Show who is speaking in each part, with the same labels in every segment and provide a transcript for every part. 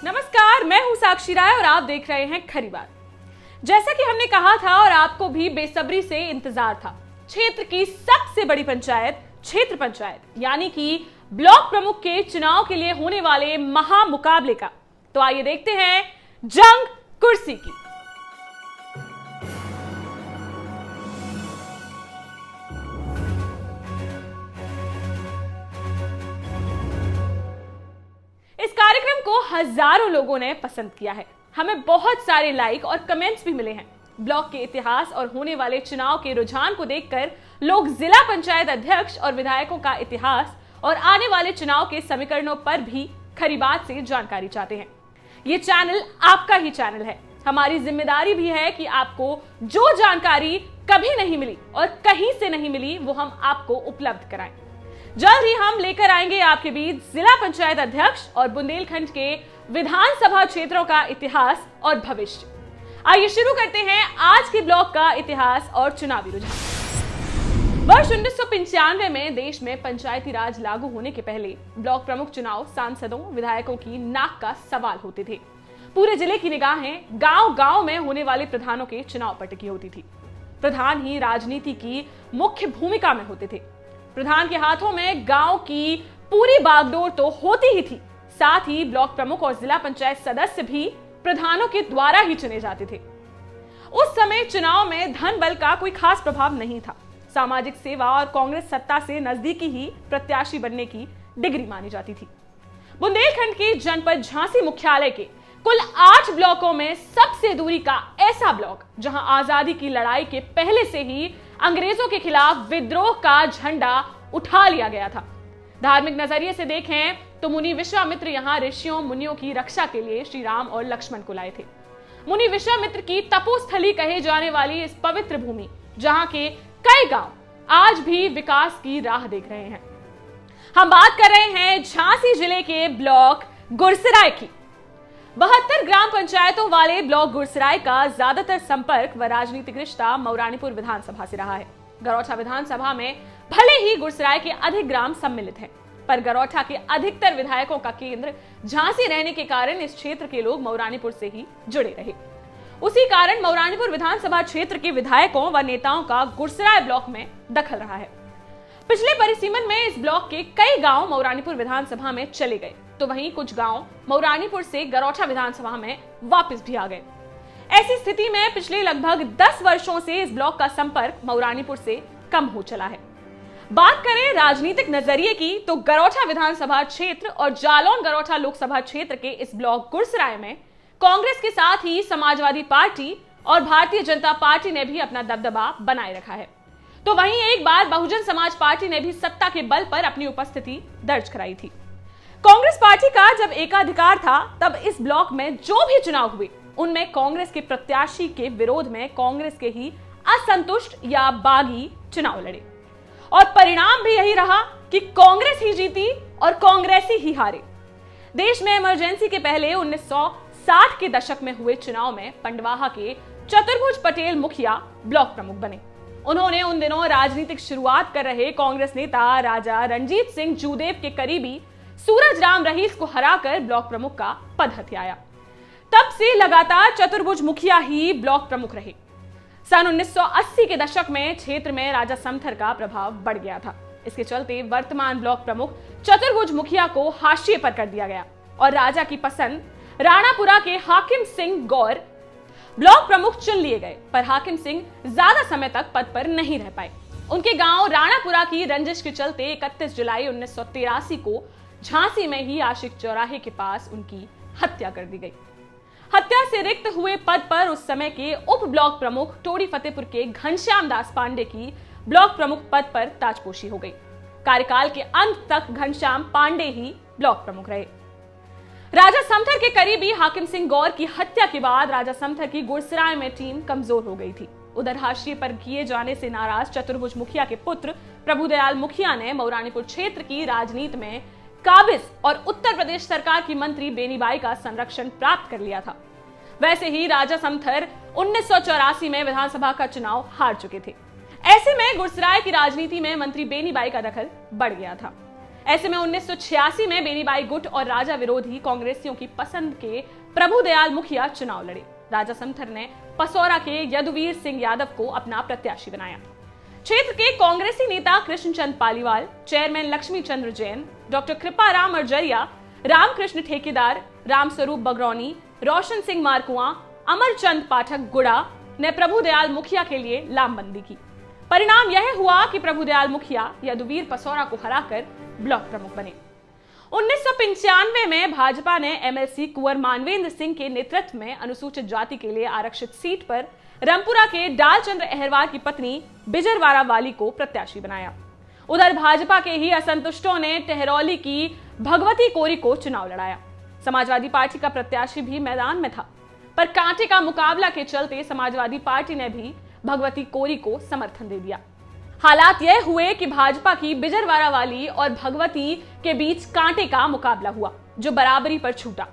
Speaker 1: नमस्कार, मैं हूं साक्षी राय और आप देख रहे हैं खरी बात। जैसा कि हमने कहा था और आपको भी बेसब्री से इंतजार था, क्षेत्र की सबसे बड़ी पंचायत क्षेत्र पंचायत यानी कि ब्लॉक प्रमुख के चुनाव के लिए होने वाले महामुकाबले का। तो आइए देखते हैं जंग कुर्सी की। इस कार्यक्रम को हजारों लोगों ने पसंद किया है। हमें बहुत सारे लाइक और कमेंट्स भी मिले हैं। ब्लॉक के इतिहास और होने वाले चुनाव के रुझान को देखकर लोग जिला पंचायत अध्यक्ष और विधायकों का इतिहास और आने वाले चुनाव के समीकरणों पर भी खरी बात से जानकारी चाहते हैं। ये चैनल आपका ही चैनल है। हमारी जिम्मेदारी भी है कि आपको जो जानकारी कभी नहीं मिली और कहीं से नहीं मिली वो हम आपको उपलब्ध कराएं। जल्द ही हम लेकर आएंगे आपके बीच जिला पंचायत अध्यक्ष और बुंदेलखंड के विधानसभा क्षेत्रों का इतिहास और भविष्य। आइए शुरू करते हैं आज के ब्लॉक का इतिहास और चुनावी रुझान। वर्ष 1995 में देश में पंचायती राज लागू होने के पहले ब्लॉक प्रमुख चुनाव सांसदों विधायकों की नाक का सवाल होते थे। पूरे जिले की निगाहें गांव-गांव में होने वाले प्रधानों के चुनाव पर टिकी होती थी। प्रधान ही राजनीति की मुख्य भूमिका में होते थे। प्रधान के हाथों में गांव की पूरी बागडोर तो होती ही थी, साथ ही ब्लॉक प्रमुख और जिला पंचायत सदस्य भी प्रधानों के द्वारा ही चुने जाते थे। उस समय चुनाव में धन बल का कोई खास प्रभाव नहीं था। सामाजिक सेवा और कांग्रेस सत्ता से नजदीकी ही प्रत्याशी बनने की डिग्री मानी जाती थी। बुंदेलखंड के जनपद झांसी मुख्यालय के कुल 8 ब्लॉकों में सबसे दूरी का ऐसा ब्लॉक जहां आजादी की लड़ाई के पहले से ही अंग्रेजों के खिलाफ विद्रोह का झंडा उठा लिया गया था। धार्मिक नजरिए से देखें तो मुनि विश्वामित्र यहाँ ऋषियों मुनियों की रक्षा के लिए श्री राम और लक्ष्मण को लाए थे। मुनि विश्वामित्र की तपोस्थली कहे जाने वाली इस पवित्र भूमि जहां के कई गांव आज भी विकास की राह देख रहे हैं। हम बात कर रहे हैं झांसी जिले के ब्लॉक गुरसराय की। 72 ग्राम पंचायतों वाले ब्लॉक गुरसराय का ज्यादातर संपर्क व राजनीतिक रिश्ता मौरानीपुर विधानसभा से रहा है। गरौठा विधानसभा में भले ही गुरसराय के अधिक ग्राम सम्मिलित हैं, पर गरौठा के अधिकतर विधायकों का केंद्र झांसी रहने के कारण इस क्षेत्र के लोग मौरानीपुर से ही जुड़े रहे। उसी कारण मौरानीपुर विधानसभा क्षेत्र के विधायकों व नेताओं का गुरसराय ब्लॉक में दखल रहा है। पिछले परिसीमन में इस ब्लॉक के कई गांव मौरानीपुर विधानसभा में चले गए, तो वहीं कुछ गांव मौरानीपुर से गरौठा विधानसभा में वापस भी आ गए। ऐसी स्थिति में पिछले लगभग 10 वर्षों से इस ब्लॉक का संपर्क मौरानीपुर से कम हो चला है। बात करें राजनीतिक नजरिए की तो गरौठा विधानसभा क्षेत्र और जालौन गरौठा लोकसभा क्षेत्र के इस ब्लॉक गुरसराय में कांग्रेस के साथ ही समाजवादी पार्टी और भारतीय जनता पार्टी ने भी अपना दबदबा बनाए रखा है। तो वहीं एक बार बहुजन समाज पार्टी ने भी सत्ता के बल पर अपनी उपस्थिति दर्ज कराई थी। कांग्रेस पार्टी का जब एकाधिकार था तब इस ब्लॉक में जो भी चुनाव हुए उनमें कांग्रेस के प्रत्याशी के विरोध में कांग्रेस के ही असंतुष्ट या बागी चुनाव लड़े और परिणाम भी यही रहा कि कांग्रेस ही जीती और कांग्रेसी ही हारे। देश में इमरजेंसी के पहले 1960 के दशक में हुए चुनाव में पंडवाहा के चतुर्भुज पटेल मुखिया ब्लॉक प्रमुख बने। उन्होंने उन दिनों राजनीतिक शुरुआत कर रहे कांग्रेस नेता राजा रणजीत सिंह जूदेव के करीबी सूरज राम रहीस को हराकर ब्लॉक प्रमुख का पद हथियाया। तब से लगातार चतुर्भुज मुखिया ही ब्लॉक प्रमुख रहे। सन 1980 के दशक में क्षेत्र में राजा समथर का प्रभाव बढ़ गया था। इसके चलते वर्तमान ब्लॉक प्रमुख चतुर्भुज मुखिया को हाशिए पर कर दिया गया और राजा की पसंद राणापुरा के हाकिम सिंह गौर ब्लॉक प्रमुख चुन लिए गए, पर हाकिम सिंह ज्यादा समय तक पद पर नहीं रह पाए। उनके गांव राणापुरा की रंजिश के चलते 31 जुलाई 1983 को झांसी में ही आशिक चौराहे के पास उनकी हत्या कर दी गई। हत्या से रिक्त हुए पद पर उस समय के उप ब्लॉक प्रमुख टोड़ी फतेहपुर के घनश्याम दास पांडे की ब्लॉक प्रमुख पद पर ताजपोशी हो गई। कार्यकाल के अंत तक घनश्याम पांडे ही ब्लॉक प्रमुख रहे। राजा समथर के करीबी हाकिम सिंह गौर की हत्या के बाद राजा समथर की गुरसराय में टीम कमजोर हो गई थी। उधर हाशिए पर किए जाने से नाराज चतुर्भुज मुखिया के पुत्र प्रभुदयाल मुखिया ने मौरानीपुर क्षेत्र की राजनीति में काबिज और उत्तर प्रदेश सरकार की मंत्री बेनीबाई का संरक्षण प्राप्त कर लिया था। वैसे ही राजा समथर 1984 में विधानसभा का चुनाव हार चुके थे। ऐसे में गुरसराय की राजनीति में मंत्री बेनीबाई का दखल बढ़ गया था। ऐसे में 1986 में बेनीबाई गुट और राजा विरोधी कांग्रेसियों की पसंद के प्रभुदयाल मुखिया चुनाव लड़े। राजा समथर ने पसौरा के यदुवीर सिंह यादव को अपना प्रत्याशी बनाया। क्षेत्र के कांग्रेसी नेता कृष्णचंद पालीवाल, चेयरमैन लक्ष्मी चंद्र जैन, डॉक्टर कृपाराम अर्जरिया, रामकृष्ण ठेकेदार, रामस्वरूप बगरौनी, रोशन सिंह मारकुआ, अमरचंद पाठक गुड़ा ने प्रभुदयाल मुखिया के लिए लामबंदी की। परिणाम यह हुआ कि प्रभुदयाल मुखिया यदुवीर पसौरा को हराकर ब्लॉक प्रमुख बने। 1995 में भाजपा ने एमएलसी कुंवर मानवेंद्र सिंह के नेतृत्व में अनुसूचित जाति के लिए आरक्षित सीट पर रामपुरा के डालचंद्र अहरवार की पत्नी बिजरवारा वाली को प्रत्याशी बनाया। उधर भाजपा के ही असंतुष्टों ने टहरौली की भगवती कोरी को चुनाव लड़ाया। समाजवादी पार्टी का प्रत्याशी भी मैदान में था, पर कांटे का मुकाबला के चलते समाजवादी पार्टी ने भी भगवती कोरी को समर्थन दे दिया। हालात यह हुए कि भाजपा की बिजरवारा वाली और भगवती के बीच कांटे का मुकाबला हुआ, जो बराबरी पर छूटा।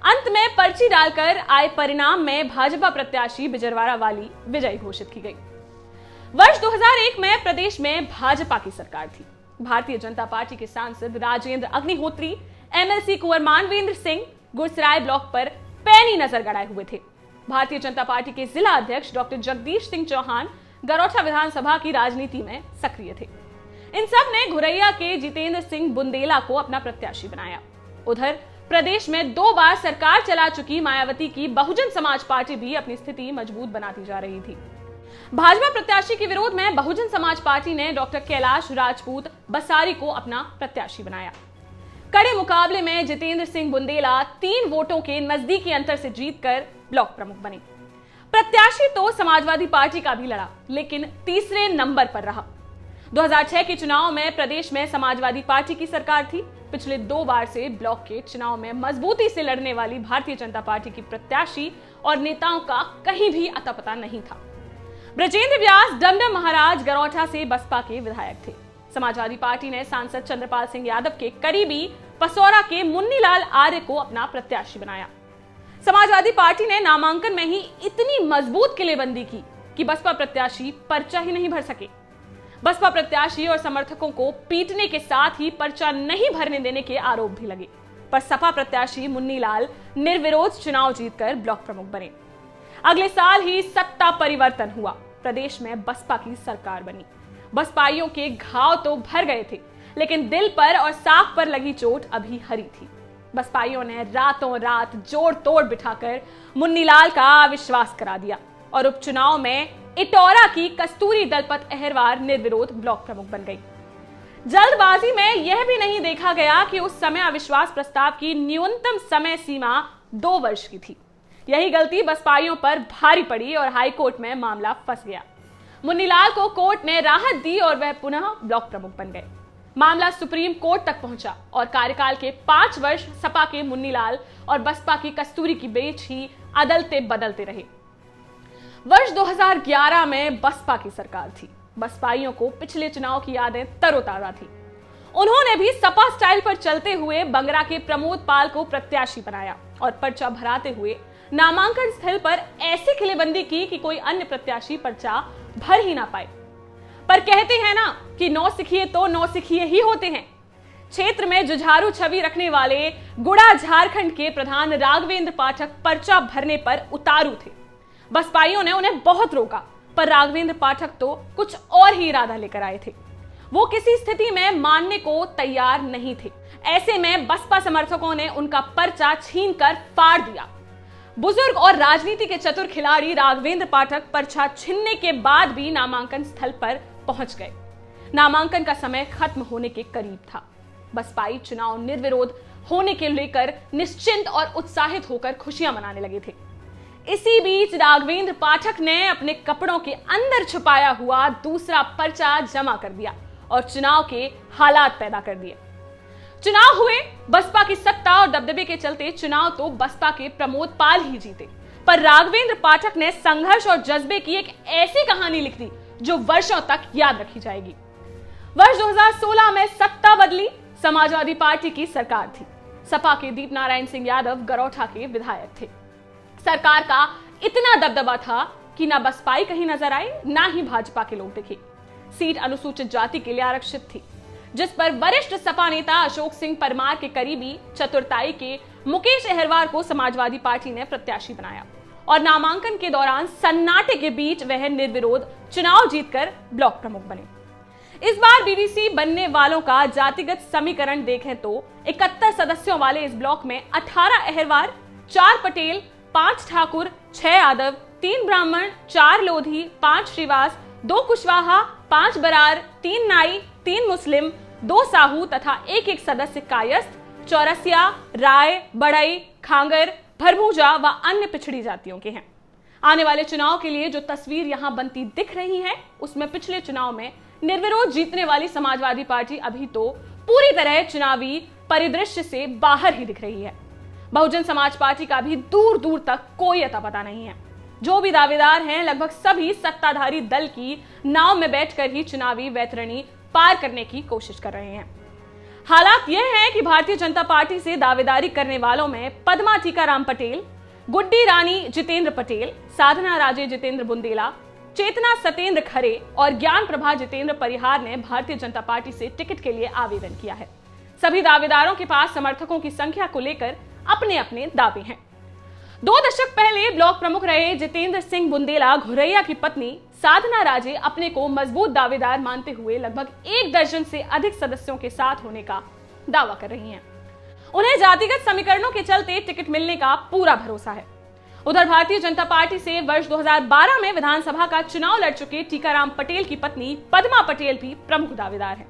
Speaker 1: अंत में पर्ची डालकर आए परिणाम में भाजपा प्रत्याशी बिजरवारा वाली विजयी घोषित की गई। वर्ष 2001 में प्रदेश में भाजपा की सरकार थी। भारतीय जनता पार्टी के सांसद राजेंद्र अग्निहोत्री, एमएलसी कुंवर मानवेंद्र सिंह गुरसराय ब्लॉक पर पैनी नजर गड़ाए हुए थे। भारतीय जनता पार्टी के जिला अध्यक्ष डॉक्टर जगदीश सिंह चौहान गरौठा विधानसभा की राजनीति में सक्रिय थे। इन सब ने घुरैया के जितेंद्र सिंह बुंदेला को अपना प्रत्याशी बनाया। उधर प्रदेश में 2 बार सरकार चला चुकी मायावती की बहुजन समाज पार्टी भी अपनी स्थिति मजबूत बनाती जा रही थी। भाजपा प्रत्याशी के विरोध में बहुजन समाज पार्टी ने डॉक्टर कैलाश राजपूत बसारी को अपना प्रत्याशी बनाया। कड़े मुकाबले में जितेंद्र सिंह बुंदेला 3 वोटों के नजदीकी अंतर से जीतकर ब्लॉक प्रमुख बने। प्रत्याशी तो समाजवादी पार्टी का भी लड़ा, लेकिन तीसरे नंबर पर रहा। 2006 के चुनाव में प्रदेश में समाजवादी पार्टी की सरकार थी। पिछले 2 बार से ब्लॉक के चुनाव में मजबूती से लड़ने वाली भारतीय जनता पार्टी की प्रत्याशी और नेताओं का कहीं भी अता पता नहीं था। ब्रजेंद्र व्यास डमडम महाराज गरौठा से बसपा के विधायक थे। समाजवादी पार्टी ने सांसद चंद्रपाल सिंह यादव के करीबी पसौरा के मुन्नीलाल आर्य को अपना प्रत्याशी बनाया। समाजवादी पार्टी ने नामांकन में ही इतनी मजबूत किलेबंदी की कि बसपा प्रत्याशी पर्चा ही नहीं भर सके। बसपा प्रत्याशी और समर्थकों को पीटने के साथ ही पर्चा नहीं भरने देने के आरोप भी लगे, पर सपा प्रत्याशी मुन्नीलाल निर्विरोध चुनाव जीतकर ब्लॉक प्रमुख बने। अगले साल ही सत्ता परिवर्तन हुआ, प्रदेश में बसपा की सरकार बनी। बसपाइयों के घाव तो भर गए थे, लेकिन दिल पर और साख पर लगी चोट अभी हरी थी। बसपाइयों ने रातों रात जोड़ तोड़ बिठाकर मुन्नीलाल का विश्वास करा दिया और उपचुनाव में इटौरा की कस्तूरी दलपत अहरवार निर्विरोध ब्लॉक प्रमुख बन गई। जल्दबाजी में यह भी नहीं देखा गया कि उस समय अविश्वास प्रस्ताव की न्यूनतम समय सीमा 2 वर्ष की थी। यही गलती बसपाइयों पर भारी पड़ी और हाईकोर्ट में मामला फंस गया। मुन्नीलाल को कोर्ट ने राहत दी और वह पुनः ब्लॉक प्रमुख बन गए। मामला सुप्रीम कोर्ट तक पहुंचा और कार्यकाल के 5 वर्ष सपा के मुन्नीलाल और बसपा की कस्तूरी की बेच ही अदलते बदलते रहे। वर्ष 2011 में बसपा की सरकार थी। बसपाइयों को पिछले चुनाव की यादें तरोताजा थी। उन्होंने भी सपा स्टाइल पर चलते हुए बंगरा के प्रमोद पाल को प्रत्याशी बनाया और पर्चा भराते हुए नामांकन स्थल पर ऐसी किलेबंदी की कि कोई अन्य प्रत्याशी पर्चा भर ही ना पाए। पर कहते हैं ना कि नौसिखिए तो नौसिखिए ही होते हैं। क्षेत्र में जुझारू छवि रखने वाले गुड़ा झारखंड के प्रधान राघवेंद्र पाठक पर्चा भरने पर उतारू थे। बसपाइयों ने उन्हें बहुत रोका, पर राघवेंद्र पाठक तो कुछ और ही इरादा लेकर आए थे। वो किसी स्थिति में मानने को तैयार नहीं थे। ऐसे में बसपा समर्थकों ने उनका पर्चा छीनकर फाड़ दिया। बुजुर्ग और राजनीति के चतुर खिलाड़ी राघवेंद्र पाठक पर्चा छीनने के बाद भी नामांकन स्थल पर पहुंच गए। नामांकन का समय खत्म होने के करीब था। बसपाई चुनाव निर्विरोध होने के लेकर निश्चिंत और उत्साहित होकर खुशियां मनाने लगे थे। इसी बीच राघवेंद्र पाठक ने अपने कपड़ों के अंदर छुपाया हुआ दूसरा पर्चा जमा कर दिया और चुनाव के हालात पैदा कर दिए। चुनाव हुए, बसपा की सत्ता और दबदबे के चलते चुनाव तो बसपा के प्रमोद पाल ही जीते, पर राघवेंद्र पाठक ने संघर्ष और जज्बे की एक ऐसी कहानी लिख दी जो वर्षों तक याद रखी जाएगी। वर्ष 2016 में सत्ता बदली, समाजवादी पार्टी की सरकार थी। सपा के दीप नारायण सिंह यादव गरौठा के विधायक थे। सरकार का इतना दबदबा था कि ना बसपाई कहीं नजर आए, ना ही भाजपा के लोग दिखे। सीट अनुसूचित जाति के लिए आरक्षित थी। जिस पर वरिष्ठ सपा नेता अशोक सिंह परमार के करीबी चतुर्थाई के मुकेश अहिरवार को समाजवादी पार्टी ने प्रत्याशी बनाया और नामांकन के दौरान सन्नाटे के बीच वह निर्विरोध चुनाव जीतकर ब्लॉक प्रमुख बने। इस बार बीडीसी बनने वालों का जातिगत समीकरण देखें तो 71 सदस्यों वाले इस ब्लॉक में 18 अहिरवार, 4 पटेल, 5 ठाकुर, 6 यादव, 3 ब्राह्मण, 4 लोधी, 5 श्रीवास, 2 कुशवाहा, 5 बरार, 3 नाई, 3 मुस्लिम, 2 साहू तथा एक सदस्य कायस्थ, चौरसिया, राय, बढ़ई, खांगर, भरभूजा व अन्य पिछड़ी जातियों के हैं। आने वाले चुनाव के लिए जो तस्वीर यहां बनती दिख रही है उसमें पिछले चुनाव में निर्विरोध जीतने वाली समाजवादी पार्टी अभी तो पूरी तरह चुनावी परिदृश्य से बाहर ही दिख रही है। बहुजन समाज पार्टी का भी दूर दूर तक कोई अता पता नहीं है। जो भी दावेदार हैं लगभग सभी सत्ताधारी दल की नाव में बैठकर ही चुनावी वैतरणी पार करने की कोशिश कर रहे हैं। हालात यह है कि भारतीय जनता पार्टी से दावेदारी करने वालों में पद्मा टीकाराम पटेल, गुड्डी रानी जितेंद्र पटेल, साधना राजे जितेंद्र बुंदेला, चेतना सत्येंद्र खरे और ज्ञान प्रभा जितेंद्र परिहार ने भारतीय जनता पार्टी से टिकट के लिए आवेदन किया है। सभी दावेदारों के पास समर्थकों की संख्या को लेकर अपने अपने दावे हैं। 2 दशक पहले ब्लॉक प्रमुख रहे जितेंद्र सिंह बुंदेला घुरैया की पत्नी साधना राजे अपने को मजबूत दावेदार मानते हुए लगभग 1 दर्जन से अधिक सदस्यों के साथ होने का दावा कर रही हैं। उन्हें जातिगत समीकरणों के चलते टिकट मिलने का पूरा भरोसा है। उधर भारतीय जनता पार्टी से वर्ष 2012 में विधानसभा का चुनाव लड़ चुके टीकाराम पटेल की पत्नी पद्मा पटेल भी प्रमुख दावेदार हैं।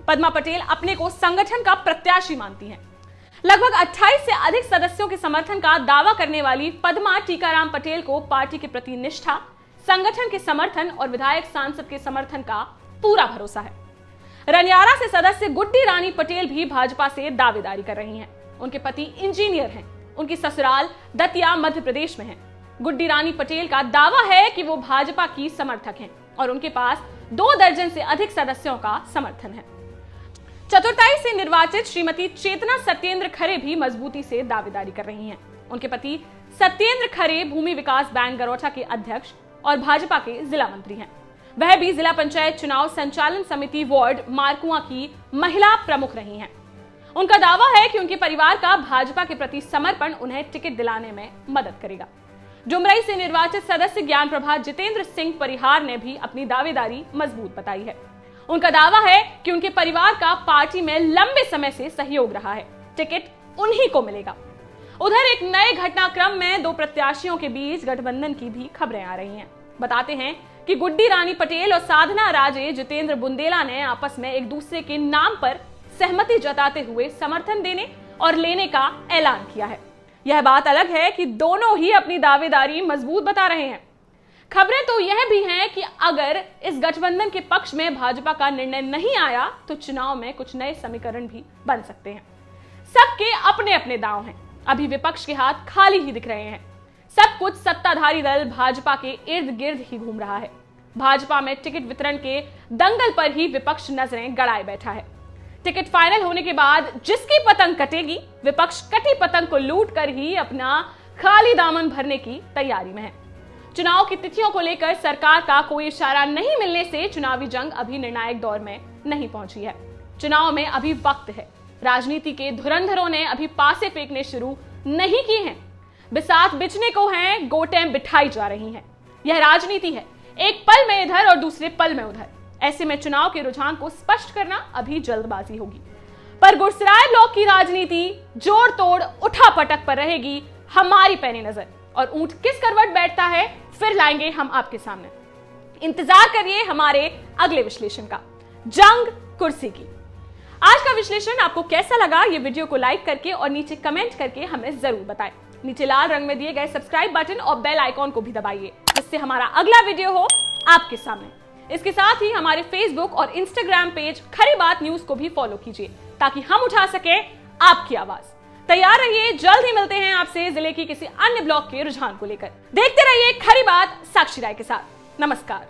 Speaker 1: पद्मा पटेल अपने को संगठन का प्रत्याशी मानती हैं। लगभग 28 से अधिक सदस्यों के समर्थन का दावा करने वाली पद्मा टीकाराम पटेल को पार्टी के प्रति निष्ठा, संगठन के समर्थन और विधायक सांसद के समर्थन का पूरा भरोसा है। रनियारा से सदस्य गुड्डी रानी पटेल भी भाजपा से दावेदारी कर रही हैं। उनके पति इंजीनियर हैं। उनकी ससुराल दतिया मध्य प्रदेश में है। गुड्डी रानी पटेल का दावा है कि वो भाजपा की समर्थक हैं और उनके पास 2 दर्जन से अधिक सदस्यों का समर्थन है। चतुर्थाई से निर्वाचित श्रीमती चेतना सत्येंद्र खरे भी मजबूती से दावेदारी कर रही हैं। उनके पति सत्येंद्र खरे भूमि विकास बैंक गरोठा के अध्यक्ष और भाजपा के जिला मंत्री हैं। वह भी जिला पंचायत चुनाव संचालन समिति वार्ड मारकुआ की महिला प्रमुख रही हैं। उनका दावा है कि उनके परिवार का भाजपा के प्रति समर्पण उन्हें टिकट दिलाने में मदद करेगा। जुमरई से निर्वाचित सदस्य ज्ञान प्रभा जितेंद्र सिंह परिहार ने भी अपनी दावेदारी मजबूत बताई है। उनका दावा है कि उनके परिवार का पार्टी में लंबे समय से सहयोग रहा है। टिकट उन्हीं को मिलेगा। उधर एक नए घटनाक्रम में 2 प्रत्याशियों के बीच गठबंधन की भी खबरें आ रही हैं। बताते हैं कि गुड्डी रानी पटेल और साधना राजे जितेंद्र बुंदेला ने आपस में एक दूसरे के नाम पर सहमति जताते हुए समर्थन देने और लेने का ऐलान किया है। यह बात अलग है कि दोनों ही अपनी दावेदारी मजबूत बता रहे हैं। खबरें तो यह भी हैं कि अगर इस गठबंधन के पक्ष में भाजपा का निर्णय नहीं आया तो चुनाव में कुछ नए समीकरण भी बन सकते हैं। सबके अपने अपने दांव हैं। अभी विपक्ष के हाथ खाली ही दिख रहे हैं। सब कुछ सत्ताधारी दल भाजपा के इर्द गिर्द ही घूम रहा है। भाजपा में टिकट वितरण के दंगल पर ही विपक्ष नजरें गड़ाए बैठा है। टिकट फाइनल होने के बाद जिसकी पतंग कटेगी, विपक्ष कटी पतंग को लूट कर ही अपना खाली दामन भरने की तैयारी में है। चुनाव की तिथियों को लेकर सरकार का कोई इशारा नहीं मिलने से चुनावी जंग अभी निर्णायक दौर में नहीं पहुंची है। चुनाव में अभी वक्त है। राजनीति के धुरंधरों ने अभी पासे फेंकने शुरू नहीं किए हैं। बिसात बिछने को हैं, गोटें बिठाई जा रही हैं। यह राजनीति है, एक पल में इधर और दूसरे पल में उधर। ऐसे में चुनाव के रुझान को स्पष्ट करना अभी जल्दबाजी होगी। पर गुरसराय ब्लॉक की राजनीति जोड़ तोड़ उठा पटक पर रहेगी हमारी पैनी नजर। और ऊंट किस करवट बैठता है फिर लाएंगे हम आपके सामने। इंतजार करिए हमारे अगले विश्लेषण का, जंग कुर्सी की। आज का विश्लेषण आपको कैसा लगा ये वीडियो को लाइक करके और नीचे कमेंट करके हमें जरूर बताएं। नीचे लाल रंग में दिए गए सब्सक्राइब बटन और बेल आइकॉन को भी दबाइए जिससे हमारा अगला वीडियो हो आपके सामने। इसके साथ ही हमारे फेसबुक और इंस्टाग्राम पेज खरी बात न्यूज को भी फॉलो कीजिए ताकि हम उठा सके आपकी आवाज। तैयार रहिए, जल्द ही मिलते हैं आपसे जिले की किसी अन्य ब्लॉक के रुझान को लेकर। देखते रहिए खरी बात साक्षी राय के साथ। नमस्कार।